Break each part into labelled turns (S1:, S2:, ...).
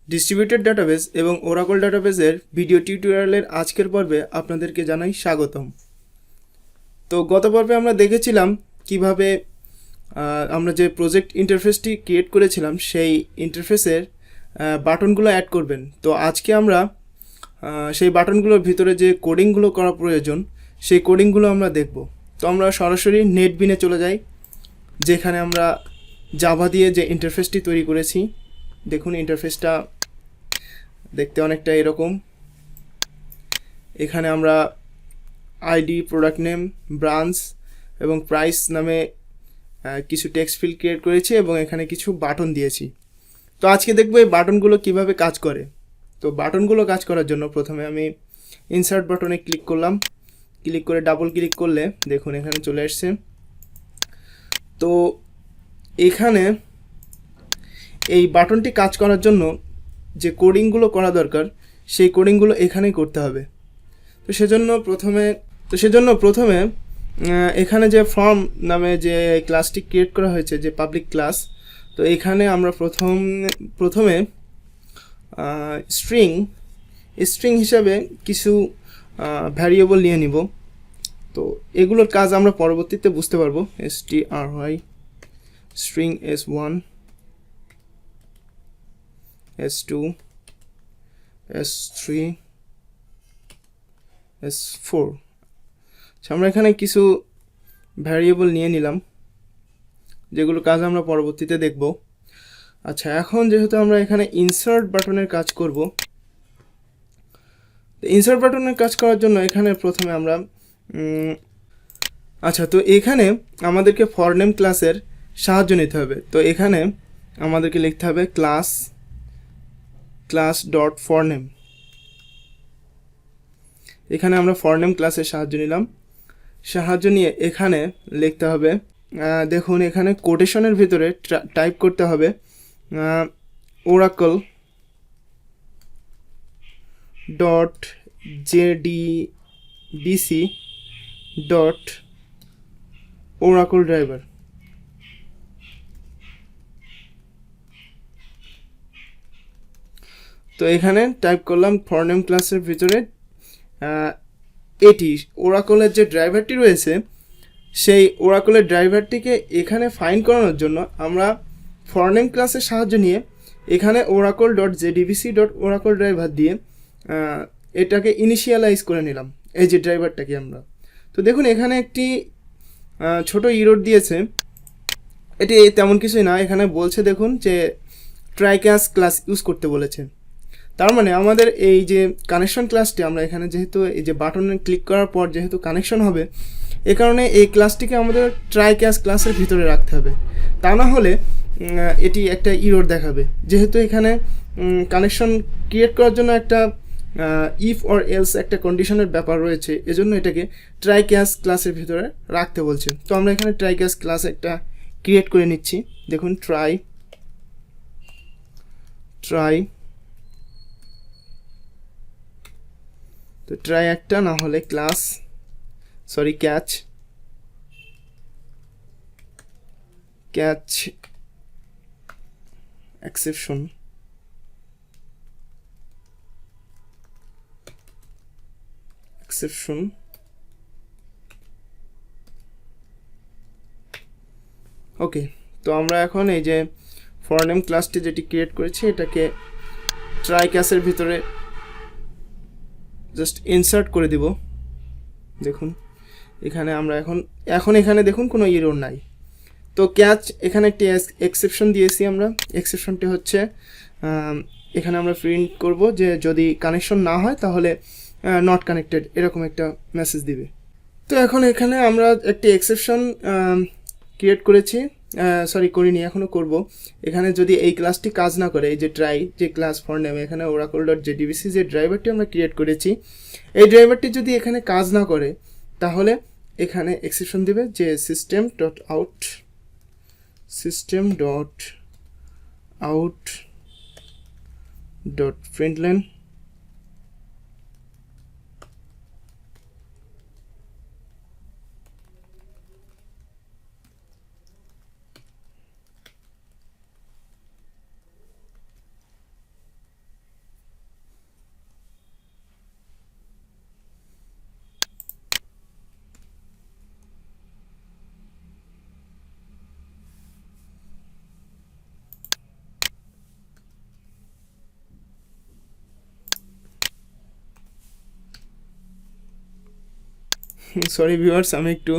S1: Distributed database এবং Oracle ডাটাবেসের video টিউটোরিয়ালের আজকের পর্বে আপনাদেরকে জানাই স্বাগতম। তো গত পর্বে আমরা দেখেছিলাম কিভাবে আমরা যে প্রজেক্ট ইন্টারফেসটি ক্রিয়েট করেছিলাম সেই ইন্টারফেসের বাটনগুলো অ্যাড করবেন। তো আজকে আমরা সেই বাটনগুলোর ভিতরে যে কোডিংগুলো করা প্রয়োজন সেই কোডিংগুলো আমরা দেখব। তো আমরা সরাসরি নেটবিনে চলে যাই, যেখানে আমরা জাভা দিয়ে যে ইন্টারফেসটি তৈরি করেছি। দেখুন, ইন্টারফেসটা দেখতে অনেকটা এরকম। এখানে আমরা আইডি, প্রোডাক্ট নেম, ব্রাঞ্চ এবং প্রাইস নামে কিছু টেক্সট ফিল্ড ক্রিয়েট করেছি এবং এখানে কিছু বাটন দিয়েছি। তো আজকে দেখব এই বাটনগুলো কিভাবে কাজ করে। তো বাটনগুলো কাজ করার জন্য প্রথমে আমি ইনসার্ট বাটনে ক্লিক করলাম। ক্লিক করে ডাবল ক্লিক করলে দেখুন এখানে চলে আসছে। তো এখানে এই বাটনটি কাজ করার জন্য যে কোডিংগুলো করা দরকার সেই কোডিংগুলো এখানেই করতে হবে। তো সেজন্য প্রথমে এখানে যে ফর্ম নামে যে ক্লাসটি ক্রিয়েট করা হয়েছে, যে পাবলিক ক্লাস, তো এখানে আমরা প্রথমে স্ট্রিং হিসাবে কিছু ভ্যারিয়েবল নিয়ে নিব। তো এগুলোর কাজ আমরা পরবর্তীতে বুঝতে পারবো। stry string s1 s2 s3 s4। আমরা এখানে কিছু ভ্যারিয়েবল নিয়ে নিলাম, যেগুলো কাজ আমরা পরবর্তীতে দেখব। আচ্ছা, এখন যেহেতু আমরা এখানে ইনসার্ট বাটনের কাজ করব, তো ইনসার্ট বাটনের কাজ করার জন্য এখানে প্রথমে আমরা তো এখানে আমাদেরকে ফরনেম ক্লাসের সাহায্য নিতে হবে। তো এখানে আমাদেরকে লিখতে হবে ক্লাস ডট ফরনেম। এখানে আমরা ফরনেম ক্লাসের সাহায্য নিয়ে এখানে লিখতে হবে, দেখুন এখানে কোটেশনের ভিতরে টাইপ করতে হবে Oracle dot JDBC dot Oracle driver. তো এখানে টাইপ করলাম ফরনেম ক্লাসের ভিতরে এটি ওরাকলের যে ড্রাইভারটি রয়েছে সেই ওরাকলের ড্রাইভারটিকে এখানে ফাইন্ড করানোর জন্য আমরা ফরনেম ক্লাসের সাহায্য নিয়ে এখানে Oracle dot JDBC dot Oracle driver দিয়ে এটাকে ইনিশিয়ালাইজ করে নিলাম, এই যে ড্রাইভারটাকে আমরা। তো দেখুন এখানে একটি ছোট ইরর দিয়েছে। এটি তেমন কিছুই না, এখানে বলছে দেখুন যে ট্রাই ক্লাস ইউজ করতে বলেছে। তার মানে আমাদের এই যে কানেকশন ক্লাসটি আমরা এখানে যেহেতু এই যে বাটনে ক্লিক করার পর যেহেতু কানেকশন হবে, এ কারণে এই ক্লাসটিকে আমাদের ট্রাই ক্লাসের ভিতরে রাখতে হবে। তা না হলে এটি একটা ইরর দেখাবে। যেহেতু এখানে কানেকশন ক্রিয়েট করার জন্য একটা ইফ অর এলস একটা কন্ডিশনের ব্যাপার রয়েছে, এজন্য এটাকে ট্রাই ক্লাসের ভিতরে রাখতে বলছে। তো আমরা এখানে ট্রাই ক্লাস একটা ক্রিয়েট করে নিচ্ছি। দেখুন ট্রাই তো ট্রাই একটা, না হলে ক্যাচ এক্সেপশন। ওকে, তো আমরা এখন এই যে ফরনেম ক্লাসটি যেটি ক্রিয়েট করেছি এটাকে ট্রাই ক্লাসের ভিতরে জাস্ট ইনসার্ট করে দিব। দেখুন এখানে আমরা এখন এখানে দেখুন কোনো ইরর নাই। তো এখানে একটি এক্সেপশন দিয়েছি আমরা। এক্সেপশনটি হচ্ছে এখানে আমরা প্রিন্ট করব যে যদি কানেকশন না হয় তাহলে নট কানেক্টেড, এরকম একটা মেসেজ দিবে। তো এখন এখানে আমরা একটি এক্সেপশন ক্রিয়েট করিনি, এখনও করব। এখানে যদি এই ক্লাসটি কাজ না করে, এই যে ক্লাস ফরনেম, এখানে ওরাকল ডট জেডিবিসি যে ড্রাইভারটি আমরা ক্রিয়েট করেছি, এই ড্রাইভারটি যদি এখানে কাজ না করে তাহলে এখানে এক্সেপশন দিবে যে system dot out dot println sorry viewers, আমি একটু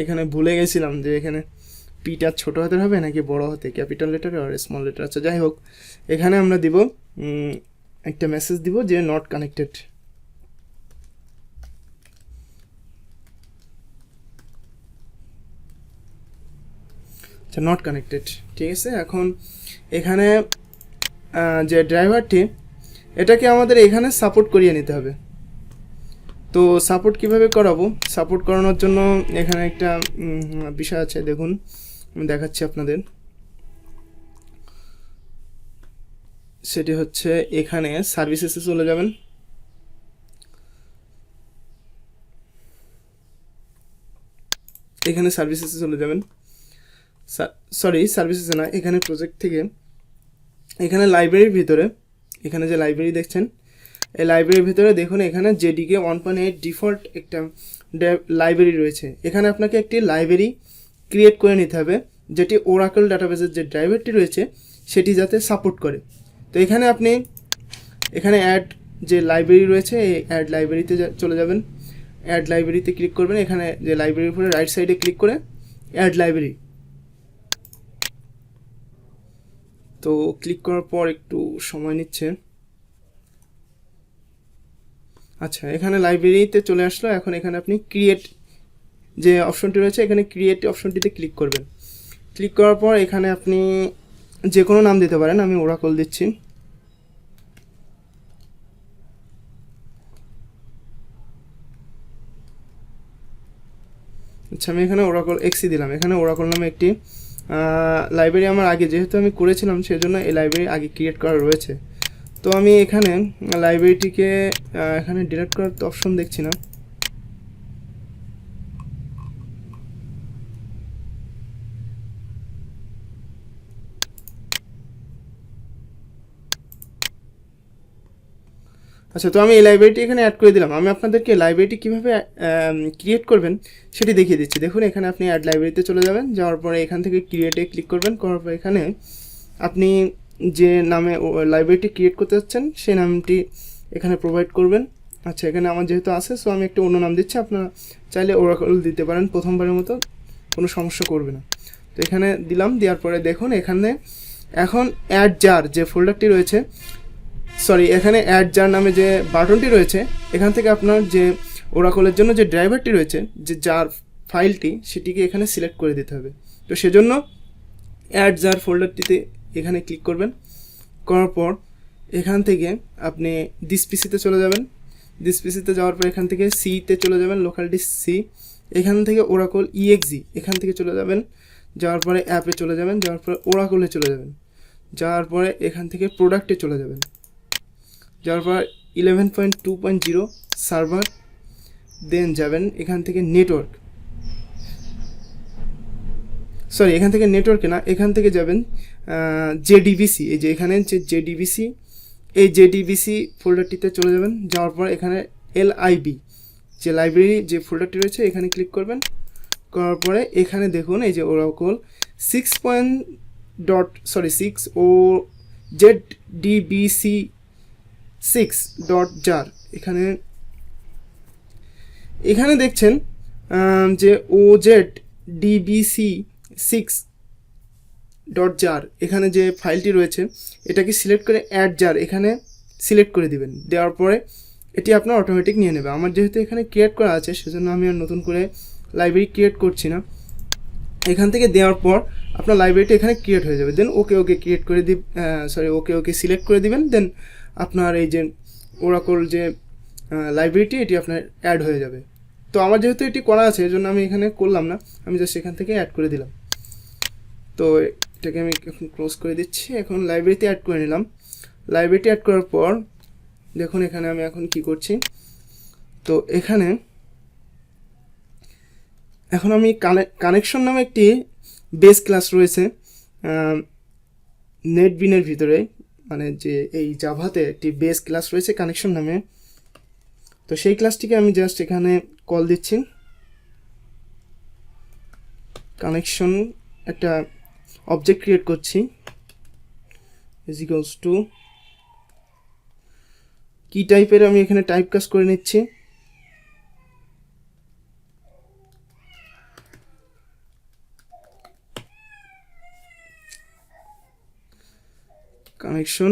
S1: এখানে ভুলে গেছিলাম যে এখানে পিটা ছোটো হাতের হবে নাকি বড় হাতে, ক্যাপিটাল লেটার আর স্মল লেটার। আচ্ছা যাই হোক, এখানে আমরা দিব একটা মেসেজ দিব যে নট কানেক্টেড। আচ্ছা, নট কানেক্টেড, ঠিক আছে। এখন এখানে যে ড্রাইভারটি, এটাকে আমাদের এখানে সাপোর্ট করিয়ে নিতে হবে। তো সাপোর্ট কিভাবে করাবো? সাপোর্ট করানোর জন্য এখানে একটা বিষয় আছে, দেখুন আমি দেখাচ্ছি আপনাদের। সেটি হচ্ছে এখানে সার্ভিসেসে চলে যাবেন। এখানে সার্ভিসেসে চলে যাবেন, সরি সার্ভিসেসে না, এখানে প্রজেক্ট থেকে এখানে লাইব্রেরির ভিতরে, এখানে যে লাইব্রেরি দেখছেন, এই লাইব্রেরির ভিতরে দেখুন এখানে জেডিকে 1.8 ডিফল্ট একটা লাইব্রেরি রয়েছে। এখানে আপনাকে একটি লাইব্রেরি ক্রিয়েট করে নিতে হবে যেটি ওরাকল ডাটাবেসের যে ড্রাইভারটি রয়েছে সেটি যাতে সাপোর্ট করে। তো এখানে আপনি এখানে অ্যাড যে লাইব্রেরি রয়েছে, এই অ্যাড লাইব্রেরিতে চলে যাবেন। অ্যাড লাইব্রেরিতে ক্লিক করবেন, এখানে যে লাইব্রেরির উপরে রাইট সাইডে ক্লিক করে অ্যাড লাইব্রেরি। তো ক্লিক করার পর একটু সময় নিচ্ছে। আচ্ছা, এখানে লাইব্রেরিতে চলে আসলো। এখন এখানে আপনি ক্রিয়েট যে অপশনটি রয়েছে, এখানে ক্রিয়েট অপশনটিতে ক্লিক করবেন। ক্লিক করার পর এখানে আপনি যে কোনো নাম দিতে পারেন, আমি ওরাকল দিচ্ছি। আচ্ছা, আমি এখানে ওরাকল এক্সি দিলাম। এখানে ওরাকল নামে একটি লাইব্রেরি আমার আগে যেহেতু আমি করেছিলাম সেজন্য এই লাইব্রেরি আগে ক্রিয়েট করা রয়েছে। তো আমি এখানে লাইব্রেরিটিকে এখানে ডিলিট করার তো অপশন দেখছি না। আচ্ছা, তো আমি এই লাইব্রেরিটি এখানে অ্যাড করে দিলাম। আমি আপনাদেরকে লাইব্রেরিটি কীভাবে ক্রিয়েট করবেন সেটি দেখিয়ে দিচ্ছি। দেখুন এখানে আপনি অ্যাড লাইব্রেরিতে চলে যাবেন, যাওয়ার পরে এখান থেকে ক্রিয়েটে ক্লিক করবেন। করার পর এখানে আপনি যে নামে লাইব্রেরিটি ক্রিয়েট করতে যাচ্ছেন সেই নামটি এখানে প্রোভাইড করবেন। আচ্ছা, এখানে আমার যেহেতু আছে সো আমি একটা অন্য নাম দিচ্ছি, আপনারা চাইলে ওরাকল দিতে পারেন, প্রথমবারের মতো কোনো সমস্যা করবে না। তো এখানে দিলাম, দেওয়ার পরে দেখুন এখানে এখন অ্যাড জার যে ফোল্ডারটি রয়েছে, সরি এখানে অ্যাড জার নামে যে বাটনটি রয়েছে, এখান থেকে আপনার যে ওরাকলের জন্য যে ড্রাইভারটি রয়েছে, যে জার ফাইলটি, সেটিকে এখানে সিলেক্ট করে দিতে হবে। তো সেজন্য অ্যাড জার ফোল্ডারটিতে এখানে ক্লিক করবেন। করার পর এখান থেকে আপনি দিস পিসিতে চলে যাবেন। দিস পিসিতে যাওয়ার পর এখান থেকে সিতে চলে যাবেন, লোকাল ডিস্ক সি। এখান থেকে ওরাকল ইএক্সি এখান থেকে চলে যাবেন। যাওয়ার পরে অ্যাপে চলে যাবেন, যাওয়ার পরে ওরাকলে চলে যাবেন। যাওয়ার পরে এখান থেকে প্রোডাক্টে চলে যাবেন। যাওয়ার পর 11.2.0 সার্ভার, দেন যাবেন এখান থেকে নেটওয়ার্ক, সরি এখান থেকে নেটওয়ার্কে না, এখান থেকে যাবেন জেডিবিসি। এই যে এখানে যে জেডিবিসি, এই জেডিবিসি ফোল্ডারটিতে চলে যাবেন। যাওয়ার পর এখানে এলআইবি যে লাইব্রেরি যে ফোল্ডারটি রয়েছে এখানে ক্লিক করবেন। করার পরে এখানে দেখুন এই যে ওরাকল 6 ও জেডিবিসি 6.jar এখানে দেখছেন যে OZDBC6.jar এখানে যে ফাইলটি রয়েছে এটাকে সিলেক্ট করে অ্যাড জার এখানে সিলেক্ট করে দিবেন। দেওয়ার পরে এটি আপনার অটোমেটিক নিয়ে নেবে। আমার যেহেতু এখানে ক্রিয়েট করা আছে সেজন্য আমি আর নতুন করে লাইব্রেরি ক্রিয়েট করছি না। এখান থেকে দেওয়ার পর আপনার লাইব্রেরিটা এখানে ক্রিয়েট হয়ে যাবে। দেন ওকে ক্রিয়েট করে ওকে সিলেক্ট করে দিবেন। দেন আপনার এই যে ওরাকল যে লাইব্রেরিটি এটি আপনার অ্যাড হয়ে যাবে। তো আমার যেহেতু এটি করা আছে এজন্য আমি এখানে করলাম না, আমি জাস্ট এখান থেকে অ্যাড করে দিলাম। তো এটাকে আমি এখন ক্লোজ করে দিচ্ছি। এখন লাইব্রেরিতে অ্যাড করে নিলাম। লাইব্রেরিতে অ্যাড করার পর দেখুন এখানে আমি এখন কি করছি। তো এখানে এখন আমি কানেকশন নামে একটি বেস ক্লাস রয়েছে নেটবিনের ভিতরে, মানে যে এই জাভাতে একটি বেস ক্লাস রয়েছে কানেকশন নামে। তো সেই ক্লাসটিকে আমি জাস্ট এখানে কল দিচ্ছি। কানেকশন একটা অবজেক্ট ক্রিয়েট করছি, ইজিক্যালস টু কি টাইপের আমি এখানে টাইপ কাজ করে নিচ্ছি। কানেকশন,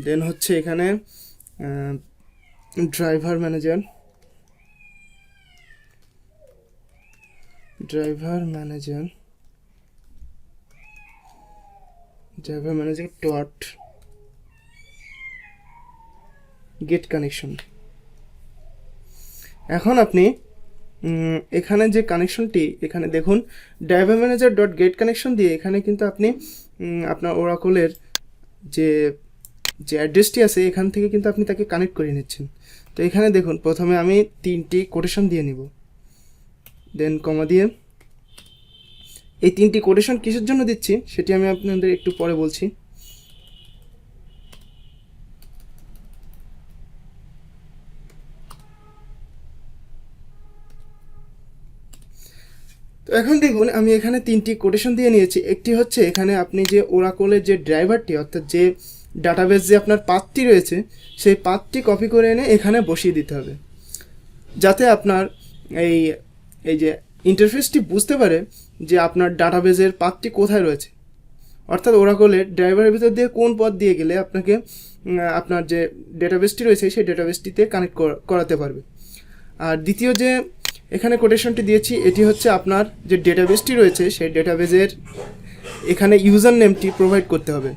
S1: দেন হচ্ছে এখানে driver manager dot gate connection. এখন আপনি এখানে যে কানেকশনটি এখানে দেখুন driver manager dot gate connection দিয়ে এখানে কিন্তু আপনি আপনার ওরাকলের যে অ্যাড্রেসটি আছে এখান থেকে কিন্তু আপনি তাকে কানেক্ট করে নিচ্ছেন। তো এখানে দেখুন প্রথমে আমি 3টি কোটেশন দিয়ে নিব, দেন কমা দিয়ে। এই 3টি কোটেশন কিসের জন্য দিচ্ছি সেটি আমি আপনাদের একটু পরে বলছি। তো এখন দেখুন আমি এখানে 3টি কোটেশন দিয়ে নিয়েছি। একটি হচ্ছে এখানে আপনি যে ওরাকলের যে ড্রাইভারটি অর্থাৎ যে ডাটাবেস যে আপনার পাথটি রয়েছে সেই পাথটি কপি করে এনে এখানে বসিয়ে দিতে হবে, যাতে আপনার এই যে ইন্টারফেসটি বুঝতে পারে যে আপনার ডাটাবেসের পাথটি কোথায় রয়েছে, অর্থাৎ ওরাকলের ড্রাইভারের ভিতর দিয়ে কোন পথ দিয়ে গেলে আপনাকে আপনার যে ডেটাবেসটি রয়েছে সেই ডেটাবেসটিতে কানেক্ট করাতে পারবে। আর দ্বিতীয় যে এখানে কোটেশনটি দিয়েছি এটি হচ্ছে আপনার যে ডেটাবেসটি রয়েছে সেই ডেটাবেসের এখানে ইউজার নেমটি প্রোভাইড করতে হবে।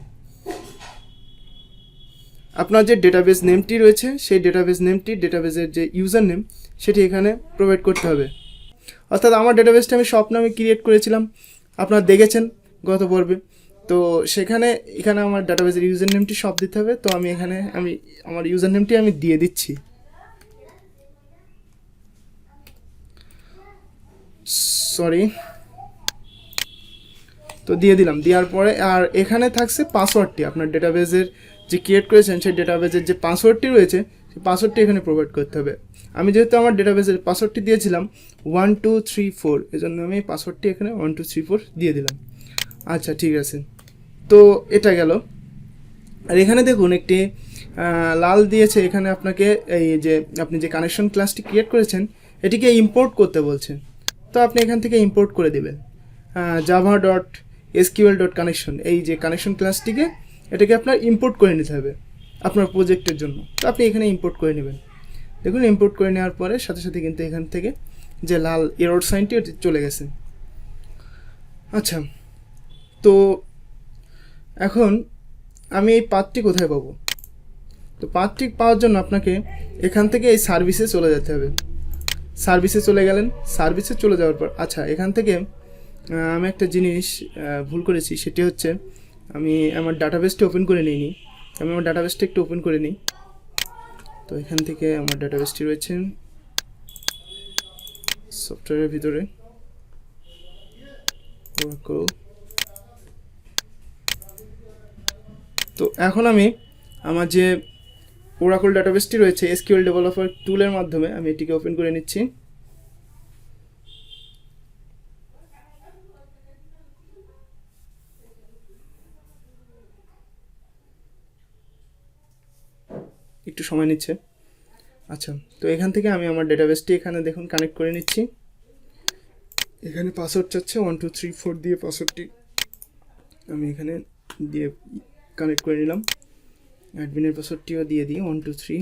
S1: আপনার যে ডেটাবেস নেমটি রয়েছে সেই ডেটাবেস নেমটি ডেটাবেসের যে ইউজার নেম সেটি এখানে প্রোভাইড করতে হবে। অর্থাৎ আমার ডেটাবেসটা আমি শপ নামে ক্রিয়েট করেছিলাম, আপনারা দেখেছেন গত পর্বে। তো এখানে আমার ডেটাবেসের ইউজার নেমটি শপ দিতে হবে। তো আমি এখানে আমার ইউজার নেমটি আমি দিয়ে দিচ্ছি। তো দিয়ে দিলাম, দেওয়ার পরে আর এখানে থাকছে পাসওয়ার্ডটি, আপনার ডেটাবেসের যে ক্রিয়েট করেছেন সেই ডেটাবেসের যে পাসওয়ার্ডটি রয়েছে সেই পাসওয়ার্ডটি এখানে প্রোভাইড করতে হবে। আমি যেহেতু আমার ডেটাবেসের পাসওয়ার্ডটি দিয়েছিলাম 1234, এজন্য আমি পাসওয়ার্ডটি এখানে 1234 দিয়ে দিলাম। আচ্ছা ঠিক আছে, তো এটা গেল। আর এখানে দেখুন একটি লাল দিয়েছে, এখানে আপনাকে এই যে আপনি যে কানেকশন ক্লাসটি ক্রিয়েট করেছেন এটিকে ইম্পোর্ট করতে বলছে। তো আপনি এখান থেকে ইম্পোর্ট করে দেবেন java.sql.connection, এই যে কানেকশন ক্লাসটিকে এটাকে আপনার ইম্পোর্ট করে নিতে হবে আপনার প্রজেক্টের জন্য। তো আপনি এখানে ইম্পোর্ট করে নেবেন। দেখুন ইম্পোর্ট করে নেওয়ার পরে সাথে সাথে কিন্তু এখান থেকে যে লাল এরর সাইনটি ওটি চলে গেছে। আচ্ছা, তো এখন আমি এই পাথটি কোথায় পাবো? তো পাথটি পাওয়ার জন্য আপনাকে এখান থেকে এই সার্ভিসে চলে যেতে হবে। সার্ভিসে চলে গেলেন, সার্ভিসে চলে যাওয়ার পর আচ্ছা এখান থেকে আমি একটা জিনিস ভুল করেছি, সেটি হচ্ছে আমি আমার ডাটাবেসটা ওপেন করে নিইনি। আমি আমার ডাটাবেসটা একটু ওপেন করে নিই। তো এখান থেকে আমার ডাটাবেসটি রয়েছে সফটওয়্যারের ভিতরে ওরাকল। তো এখন আমি আমার যে ওরাকল ডাটাবেসটি রয়েছে এসকিউএল ডেভেলপার টুলের মাধ্যমে আমি এটিকে ওপেন করে নিচ্ছি। একটু সময় নিচ্ছে। আচ্ছা, তো এখান থেকে আমি আমার ডেটাবেসটি এখানে দেখুন কানেক্ট করে নিচ্ছি। এখানে পাসওয়ার্ড চাচ্ছে 1234 দিয়ে পাসওয়ার্ডটি আমি এখানে দিয়ে কানেক্ট করে নিলাম। অ্যাডমিনের পাসওয়ার্ডটিও দিয়ে দিই 123।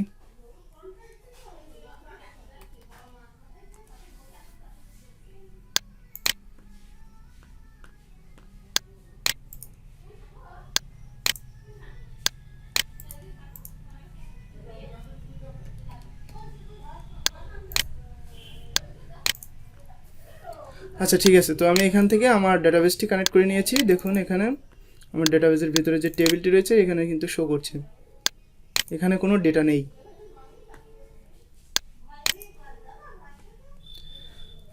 S1: আচ্ছা ঠিক আছে, তো আমি এখান থেকে আমার ডেটাবেসটি কানেক্ট করে নিয়েছি। দেখুন এখানে আমার ডেটাবেসের ভিতরে যে টেবিলটি রয়েছে এখানে কিন্তু শো করছে, এখানে কোনো ডেটা নেই।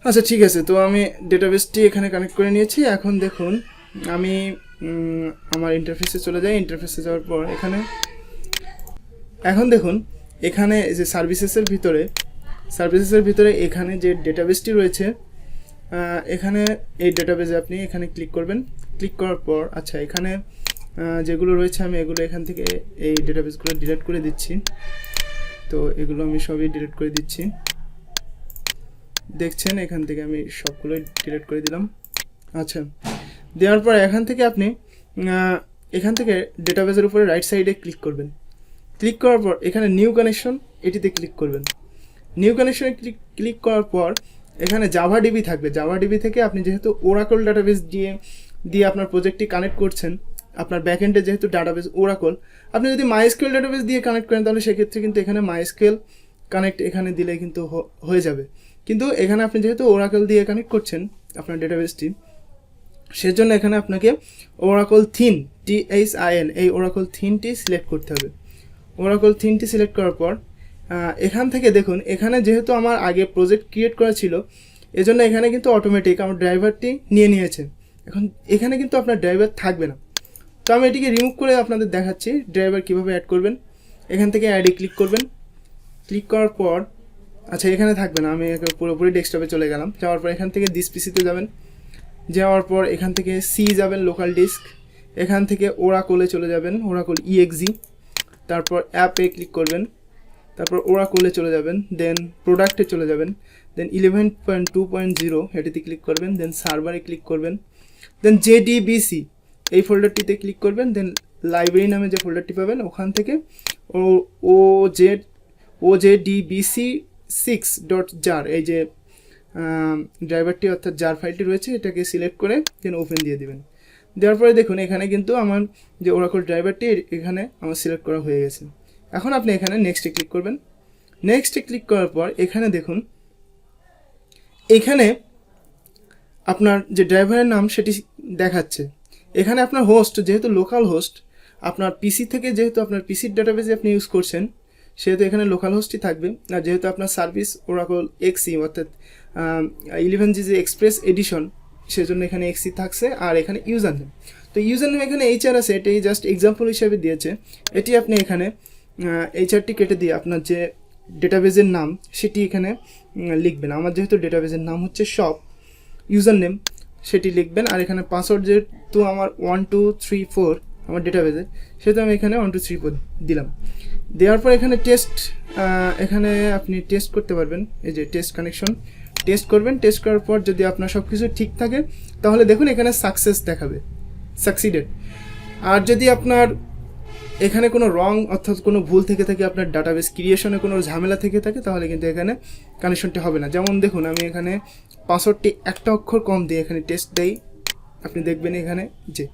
S1: আচ্ছা ঠিক আছে, তো আমি ডেটাবেসটি এখানে কানেক্ট করে নিয়েছি। এখন দেখুন আমি আমার ইন্টারফেসে চলে যাই। ইন্টারফেসে যাওয়ার পর এখন দেখুন এখানে যে সার্ভিসেসের ভিতরে এখানে যে ডেটাবেসটি রয়েছে এখানে এই ডেটাবেসে আপনি এখানে ক্লিক করবেন। ক্লিক করার পর আচ্ছা এখানে যেগুলো রয়েছে আমি এগুলো এখান থেকে এই ডেটাবেসগুলো ডিলিট করে দিচ্ছি। তো এগুলো আমি সবই ডিলিট করে দিচ্ছি, দেখছেন এখান থেকে আমি সবগুলোই ডিলিট করে দিলাম। আচ্ছা, দেওয়ার পর এখান থেকে আপনি এখান থেকে ডেটাবেসের উপরে রাইট সাইডে ক্লিক করবেন। ক্লিক করার পর এখানে নিউ কানেকশন, এটিতে ক্লিক করবেন। নিউ কানেকশনে ক্লিক করার পর এখানে জাভা ডিবি থাকবে। জাভা ডিবি থেকে আপনি যেহেতু ওরাকল ডাটাবেস দিয়ে আপনার প্রজেক্টটি কানেক্ট করছেন, আপনার ব্যাকএন্ডে যেহেতু ডাটাবেস ওরাকল, আপনি যদি মাইএসকিউএল ডাটাবেস দিয়ে কানেক্ট করেন তাহলে সেক্ষেত্রে কিন্তু এখানে মাইএসকিউএল কানেক্ট এখানে দিলে কিন্তু হয়ে যাবে। কিন্তু এখানে আপনি যেহেতু ওরাকল দিয়ে কানেক্ট করছেন আপনার ডেটাবেসটি, সেজন্য এখানে আপনাকে ওরাকল থিন THIN এই ওরাকল থিনটি সিলেক্ট করতে হবে। ওরাকল থিনটি সিলেক্ট করার পর এখান থেকে দেখুন, এখানে যেহেতু আমার আগে প্রজেক্ট ক্রিয়েট করা ছিল, এজন্য এখানে কিন্তু অটোমেটিক আমার ড্রাইভারটি নিয়েছে। এখন এখানে কিন্তু আপনার ড্রাইভার থাকবে না। তো আমি এটিকে রিমুভ করে আপনাদের দেখাচ্ছি ড্রাইভার কীভাবে অ্যাড করবেন। এখান থেকে অ্যাডে ক্লিক করবেন। ক্লিক করার পর আচ্ছা এখানে থাকবে না, আমি পুরোপুরি ডেস্কটপে চলে গেলাম। যাওয়ার পর এখান থেকে দিস পিসিতে যাবেন। যাওয়ার পর এখান থেকে সি যাবেন, লোকাল ডিস্ক। এখান থেকে ওরাকলে চলে যাবেন, ওরাকল EXE। তারপর অ্যাপে ক্লিক করবেন, তারপর ওরাকলে চলে যাবেন, দেন প্রোডাক্টে চলে যাবেন, দেন 11.2.0 এটিতে ক্লিক করবেন, দেন সার্ভারে ক্লিক করবেন, দেন JDBC এই ফোল্ডারটিতে ক্লিক করবেন, দেন লাইব্রেরি নামে যে ফোল্ডারটি পাবেন ওখান থেকে OJDBC6.jar এই যে ড্রাইভারটি অর্থাৎ জার ফাইলটি রয়েছে এটাকে সিলেক্ট করে দেন ওপেন দিয়ে দিবেন। দেওয়ার পরে দেখুন এখানে কিন্তু আমার যে ওরাকল ড্রাইভারটি এখানে আমার সিলেক্ট করা হয়ে গেছে। এখন আপনি এখানে নেক্সটে ক্লিক করবেন। নেক্সটে ক্লিক করার পর এখানে দেখুন, এখানে আপনার যে ড্রাইভারের নাম সেটি দেখাচ্ছে। এখানে আপনার হোস্ট যেহেতু লোকাল হোস্ট, আপনার পিসি থেকে যেহেতু আপনার পিসির ডাটাবেসে আপনি ইউজ করছেন সেহেতু এখানে লোকাল হোস্টই থাকবে। আর যেহেতু আপনার সার্ভিস ওরাকল XE অর্থাৎ 11G যে এক্সপ্রেস এডিশন, সেজন্য এখানে XE থাকছে। আর এখানে ইউজার নেম, তো ইউজার নেম এখানে HR আছে, এটাই জাস্ট এক্সাম্পল হিসেবে দিয়েছে। এটি আপনি এখানে HRটি কেটে দিয়ে আপনার যে ডেটাবেসের নাম সেটি এখানে লিখবেন। আমার যেহেতু ডেটাবেসের নাম হচ্ছে সব, ইউজার নেম সেটি লিখবেন। আর এখানে পাসওয়ার্ড যেহেতু আমার 1234 আমার ডেটাবেসের, সেহেতু আমি এখানে 1234 দিলাম। দেওয়ার পর এখানে টেস্ট, এখানে আপনি টেস্ট করতে পারবেন। এই যে টেস্ট কানেকশন টেস্ট করবেন। টেস্ট করার পর যদি আপনার সব কিছু ঠিক থাকে তাহলে দেখুন এখানে সাকসেস দেখাবে, সাকসিডেড। আর যদি আপনার এখানে কোনো রং অর্থাৎ কোনো ভুল থেকে থাকে, আপনার ডাটাবেস ক্রিয়েশনে কোনো ঝামেলা থেকে থাকে, তাহলে কিন্তু এখানে কানেকশনটি হবে না। যেমন দেখুন আমি এখানে পাসওয়ার্ডটি একটা অক্ষর কম দিয়ে এখানে টেস্ট দেই, আপনি দেখবেন এখানে যে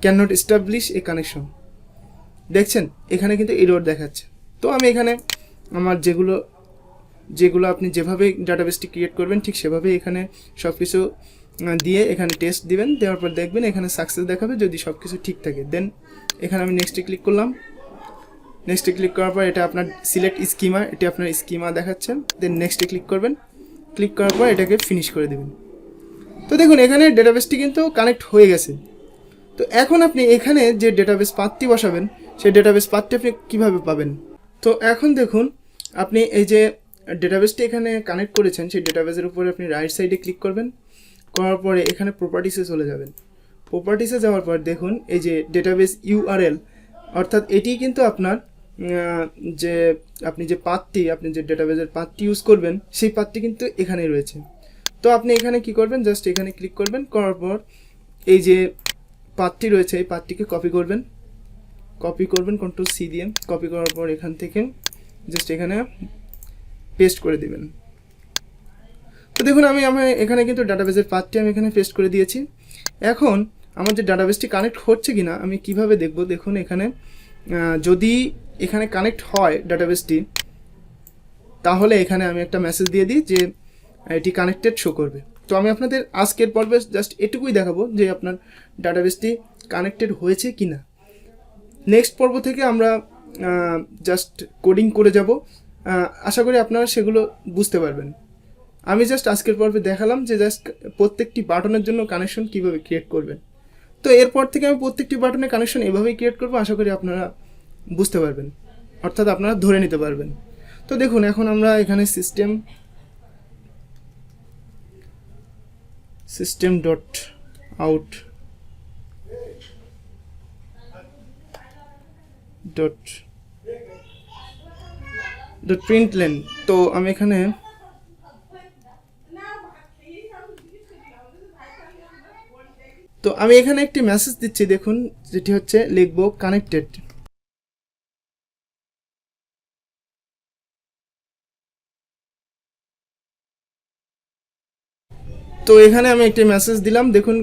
S1: can not establish a connection, দেখছেন এখানে কিন্তু এরর দেখাচ্ছে। তো আমি এখানে আমার যেগুলো আপনি যেভাবে ডাটাবেসটি ক্রিয়েট করবেন ঠিক সেভাবে এখানে সব কিছু দিয়ে এখানে টেস্ট দিবেন। দেওয়ার পর দেখবেন এখানে সাকসেস দেখাবে যদি সব কিছু ঠিক থাকে। দেন এখানে আমি নেক্সটে ক্লিক করলাম। নেক্সটে ক্লিক করার পর এটা আপনার সিলেক্ট স্কিমা, এটি আপনার স্কিমা দেখাচ্ছে। দেন নেক্সটে ক্লিক করবেন। ক্লিক করার পর এটাকে ফিনিশ করে দেবেন। তো দেখুন এখানে ডেটাবেসটি কিন্তু কানেক্ট হয়ে গেছে। তো এখন আপনি এখানে যে ডেটাবেস পাথটি বসাবেন সেই ডেটাবেস পাথটি আপনি কীভাবে পাবেন? তো এখন দেখুন আপনি এই যে ডেটাবেসটি এখানে কানেক্ট করেছেন সেই ডেটাবেসের উপরে আপনি রাইট সাইডে ক্লিক করবেন। করার পরে এখানে প্রপার্টিসে চলে যাবেন। প্রপার্টিসে যাওয়ার পর দেখুন এই যে ডেটাবেস URL, অর্থাৎ এটি কিন্তু আপনার যে আপনি যে পাথটি, আপনি যে ডেটাবেসের পাথটি ইউজ করবেন সেই পাথটি কিন্তু এখানেই রয়েছে। তো আপনি এখানে কি করবেন, জাস্ট এখানে ক্লিক করবেন। করার পর এই যে পাথটি রয়েছে এই পাথটিকে কপি করবেন Ctrl+C দিয়ে। কপি করার পর এখান থেকে জাস্ট এখানে পেস্ট করে দিবেন। তো দেখুন আমি এখানে কিন্তু ডাটাবেসের পাথটি আমি এখানে পেস্ট করে দিয়েছি। এখন আমার যে ডাটাবেসটি কানেক্ট হচ্ছে কিনা আমি কিভাবে দেখব? দেখুন এখানে যদি এখানে কানেক্ট হয় ডাটাবেসটি, তাহলে এখানে আমি একটা মেসেজ দিয়ে দিই যে এটি কানেক্টেড শো করবে। তো আমি আপনাদের আজকের পর্বে জাস্ট এটুকুই দেখাবো যে আপনার ডাটাবেসটি কানেক্টেড হয়েছে কিনা। নেক্সট পর্ব থেকে আমরা জাস্ট কোডিং করে যাব, আশা করি আপনারা সেগুলো বুঝতে পারবেন। আমি জাস্ট আজকের পর্বে দেখালাম যে জাস্ট প্রত্যেকটি বাটনের জন্য কানেকশন কিভাবে ক্রিয়েট করবেন। তো এরপর থেকে আমি প্রত্যেকটি বাটনের কানেকশন এভাবেই ক্রিয়েট করবো, আশা করি আপনারা বুঝতে পারবেন, অর্থাৎ আপনারা ধরে নিতে পারবেন। তো দেখুন এখন আমরা এখানে system.out.println, তো আমি এখানে তো আমি এখানে একটি মেসেজ দিচ্ছি, দেখুন, যেটি হচ্ছে লিখব কানেক্টেড। তো এখানে আমি একটি মেসেজ দিলাম, দেখুন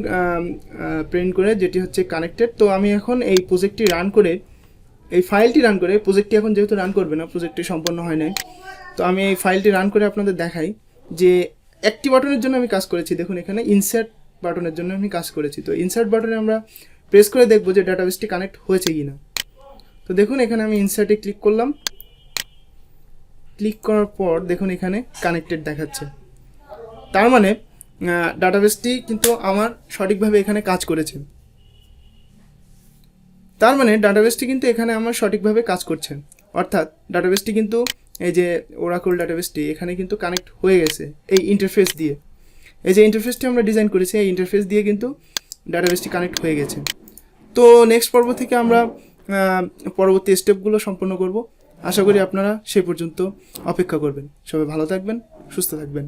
S1: প্রিন্ট করে, যেটি হচ্ছে কানেক্টেড। তো আমি এখন এই প্রজেক্টটি রান করে, এই ফাইলটি রান করে, প্রজেক্টটি এখন যেহেতু রান করবে না, প্রজেক্টটি সম্পন্ন হয় নাই, তো আমি এই ফাইলটি রান করে আপনাদের দেখাই যে একটি বাটনের জন্য আমি কাজ করেছি। দেখুন এখানে ইনসার্ট বাটনের জন্য আমি কাজ করেছি। তো ইনসার্ট বাটনে আমরা প্রেস করে দেখব যে ডাটাবেসটি কানেক্ট হয়েছে কি না। তো দেখুন এখানে আমি ইনসার্টে ক্লিক করলাম, ক্লিক করার পর দেখুন এখানে কানেক্টেড দেখাচ্ছে। তার মানে ডাটাবেসটি কিন্তু আমার সঠিকভাবে এখানে কাজ করেছে। তার মানে ডাটাবেসটি কিন্তু এখানে আমার সঠিকভাবে কাজ করছে, অর্থাৎ ডাটাবেসটি কিন্তু এই যে ওরাকল ডাটাবেসটি এখানে কিন্তু কানেক্ট হয়ে গেছে এই ইন্টারফেস দিয়ে। এই যে ইন্টারফেসটি আমরা ডিজাইন করেছি, এই ইন্টারফেস দিয়ে কিন্তু ডাটাবেসটি কানেক্ট হয়ে গেছে। তো নেক্সট পর্ব থেকে আমরা পরবর্তী স্টেপগুলো সম্পন্ন করব। আশা করি আপনারা সেই পর্যন্ত অপেক্ষা করবেন। সবাই ভালো থাকবেন, সুস্থ থাকবেন।